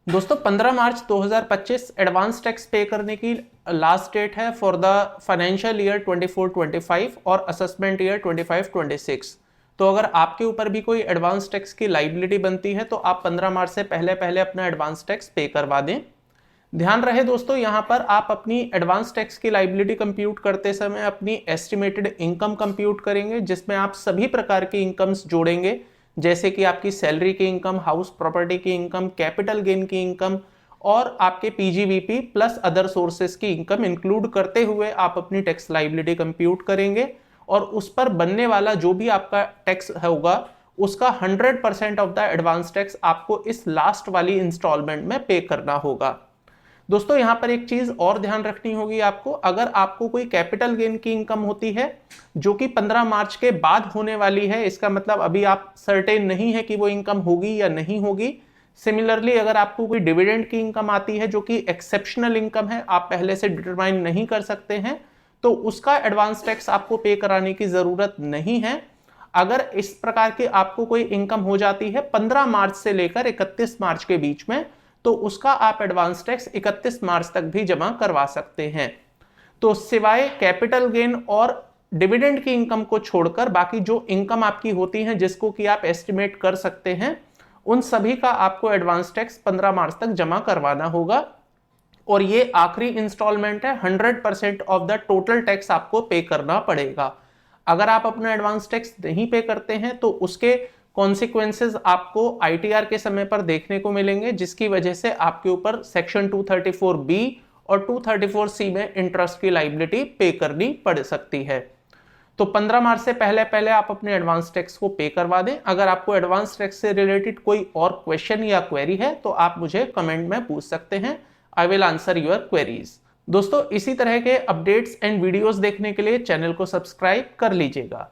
दोस्तों 15 मार्च 2025 advance tax पे करने की लास्ट डेट है फॉर द फाइनेंशियल ईयर 24-25 और असेसमेंट ईयर 25-26। तो अगर आपके ऊपर भी कोई एडवांस टैक्स की लाइबिलिटी बनती है तो आप 15 मार्च से पहले पहले अपना एडवांस टैक्स पे करवा दें। ध्यान रहे दोस्तों, यहाँ पर आप अपनी एडवांस टैक्स की लाइबिलिटी कंप्यूट करते समय अपनी एस्टिमेटेड इनकम कंप्यूट करेंगे, जिसमें आप सभी प्रकार की इनकम्स जोड़ेंगे, जैसे कि आपकी सैलरी की इनकम, हाउस प्रॉपर्टी की इनकम, कैपिटल गेन की इनकम और आपके पीजीवीपी प्लस अदर सोर्सेस की इनकम इंक्लूड करते हुए आप अपनी टैक्स लाइबिलिटी कंप्यूट करेंगे और उस पर बनने वाला जो भी आपका टैक्स होगा उसका 100% ऑफ द एडवांस टैक्स आपको इस लास्ट वाली इंस्टॉलमेंट में पे करना होगा। दोस्तों यहां पर एक चीज और ध्यान रखनी होगी आपको, अगर आपको कोई कैपिटल गेन की इनकम होती है जो कि 15 मार्च के बाद होने वाली है, इसका मतलब अभी आप सर्टेन नहीं है कि वो इनकम होगी या नहीं होगी। सिमिलरली अगर आपको कोई डिविडेंड की इनकम आती है जो कि एक्सेप्शनल इनकम है, आप पहले से डिटरमाइन नहीं कर सकते हैं, तो उसका एडवांस टैक्स आपको पे कराने की जरूरत नहीं है। अगर इस प्रकार की आपको कोई इनकम हो जाती है 15 मार्च से लेकर 31 मार्च के बीच में, तो उसका आप एडवांस टैक्स 31 मार्च तक भी जमा करवा सकते हैं। तो सिवाय कैपिटल गेन और डिविडेंड की इनकम को छोड़कर बाकी जो इनकम आपकी होती है जिसको कि आप एस्टिमेट कर सकते हैं, उन सभी का आपको एडवांस टैक्स 15 मार्च तक जमा करवाना होगा और ये आखिरी इंस्टॉलमेंट है। 100% ऑफ द टोटल टैक्स आपको पे करना पड़ेगा। अगर आप अपना एडवांस टैक्स नहीं पे करते हैं तो उसके कॉन्सिक्वेंसेस आपको आईटीआर के समय पर देखने को मिलेंगे, जिसकी वजह से आपके ऊपर सेक्शन 234B और 234C में इंटरेस्ट की लाइबिलिटी पे करनी पड़ सकती है। तो 15 मार्च से पहले पहले आप अपने एडवांस टैक्स को पे करवा दें। अगर आपको एडवांस टैक्स से रिलेटेड कोई और क्वेश्चन या क्वेरी है तो आप मुझे कमेंट में पूछ सकते हैं। I will answer your queries. दोस्तों इसी तरह के अपडेट्स एंड वीडियोस देखने के लिए चैनल को सब्सक्राइब कर लीजिएगा।